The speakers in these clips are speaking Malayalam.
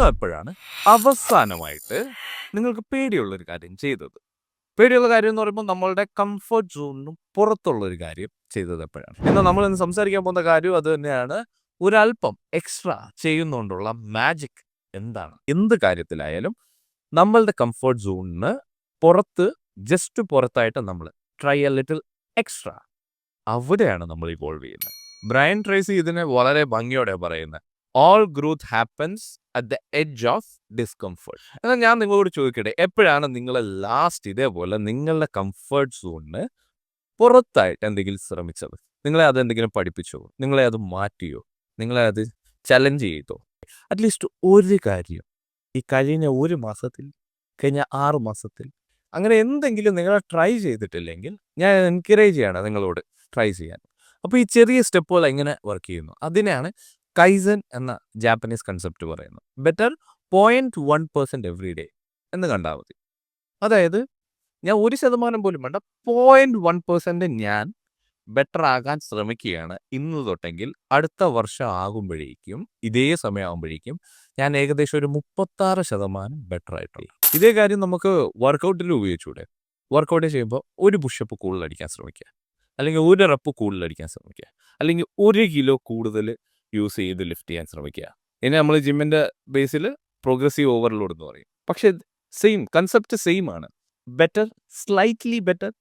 നിങ്ങൾ എപ്പോഴാണ് അവസാനമായിട്ട് നിങ്ങൾക്ക് പേടിയുള്ളൊരു കാര്യം ചെയ്തത്? പേടിയുള്ള കാര്യം എന്ന് പറയുമ്പോൾ നമ്മളുടെ കംഫർട്ട് സോണിനും പുറത്തുള്ള ഒരു കാര്യം ചെയ്തത് എപ്പോഴാണ്? എന്നാൽ നമ്മൾ ഇന്ന് സംസാരിക്കാൻ പോകുന്ന കാര്യം അത് തന്നെയാണ്. ഒരല്പം എക്സ്ട്രാ ചെയ്യുന്നതുകൊണ്ടുള്ള മാജിക് എന്താണ്? എന്ത് കാര്യത്തിലായാലും നമ്മളുടെ കംഫർട്ട് സോണിന് പുറത്ത്, ജസ്റ്റ് പുറത്തായിട്ട് നമ്മൾ ട്രൈ എ ലിറ്റിൽ എക്സ്ട്രാ, അവിടെയാണ് നമ്മൾ ഇവോൾവ് ചെയ്യുന്നത്. ബ്രയൻ ട്രേസി ഇതിനെ വളരെ ഭംഗിയോടെ പറയുന്നത്, all growth happens at the edge of discomfort. എന്നാൽ ഞാൻ നിങ്ങളോട് ചോദിക്കട്ടെ, എപ്പോഴാണ് നിങ്ങൾ ലാസ്റ്റ് ഇതേപോലെ നിങ്ങളുടെ കംഫർട്ട് സോണിന് പുറത്തായിട്ട് എന്തെങ്കിലും ശ്രമിച്ചത്? നിങ്ങളെ അതെന്തെങ്കിലും പഠിപ്പിച്ചോ? നിങ്ങളെ അത് മാറ്റിയോ? നിങ്ങളെ അത് ചലഞ്ച് ചെയ്തോ? അറ്റ്ലീസ്റ്റ് ഒരു കാര്യം ഈ കഴിഞ്ഞ 1 മാസത്തിൽ, കഴിഞ്ഞ 6 മാസത്തിൽ അങ്ങനെ എന്തെങ്കിലും നിങ്ങൾ ട്രൈ ചെയ്തിട്ടില്ലെങ്കിൽ ഞാൻ എൻകറേജ് ചെയ്യാണ് നിങ്ങളോട് ട്രൈ ചെയ്യാൻ. അപ്പോൾ ഈ ചെറിയ സ്റ്റെപ്പുകൾ എങ്ങനെ വർക്ക് ചെയ്യുന്നു, അതിനെയാണ് കൈസൻ എന്ന ജാപ്പനീസ് കൺസെപ്റ്റ് പറയുന്നത്. ബെറ്റർ 0.1% എവറി ഡേ എന്ന് കണ്ടാൽ മതി. അതായത് ഞാൻ 1% പോലും വേണ്ട, 0.1% ഞാൻ ബെറ്റർ ആകാൻ ശ്രമിക്കുകയാണ് ഇന്ന് തൊട്ടെങ്കിൽ അടുത്ത വർഷം ആകുമ്പോഴേക്കും, ഇതേ സമയമാകുമ്പോഴേക്കും ഞാൻ ഏകദേശം ഒരു 36% ബെറ്റർ ആയിട്ടുള്ള. ഇതേ കാര്യം നമുക്ക് വർക്കൗട്ടിൽ ഉപയോഗിച്ചൂടെ? വർക്കൗട്ട് ചെയ്യുമ്പോൾ ഒരു പുഷപ്പ് കൂടുതൽ അടിക്കാൻ ശ്രമിക്കുക, അല്ലെങ്കിൽ ഒരു റെപ്പ് കൂടുതൽ അടിക്കാൻ ശ്രമിക്കുക, അല്ലെങ്കിൽ 1 കിലോ കൂടുതൽ യൂസ് ചെയ്ത് ലിഫ്റ്റ് ചെയ്യാൻ ശ്രമിക്കുക. ഇനി നമ്മൾ ജിമ്മിൻ്റെ ബേസിൽ പ്രോഗ്രസീവ് ഓവർലോഡ് എന്ന് പറയും. പക്ഷേ സെയിം കൺസെപ്റ്റ് സെയിം ആണ്. ബെറ്റർ, സ്ലൈറ്റ്ലി ബെറ്റർ,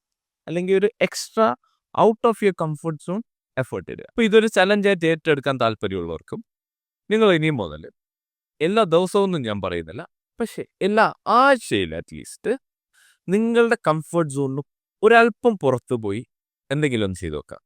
അല്ലെങ്കിൽ ഒരു extra out of your comfort zone effort ഇടുക. അപ്പോൾ ഇതൊരു ചലഞ്ചായിട്ട് ഏറ്റെടുക്കാൻ താല്പര്യമുള്ളവർക്കും നിങ്ങൾ ഇനിയും മുതൽ എല്ലാ ദിവസവും ഞാൻ പറയുന്നില്ല, പക്ഷേ എല്ലാ ആഴ്ചയിലും അറ്റ്ലീസ്റ്റ് നിങ്ങളുടെ കംഫർട്ട് സോണിന് ഒരല്പം പുറത്തു പോയി എന്തെങ്കിലും ഒന്ന് ചെയ്തു നോക്കാം.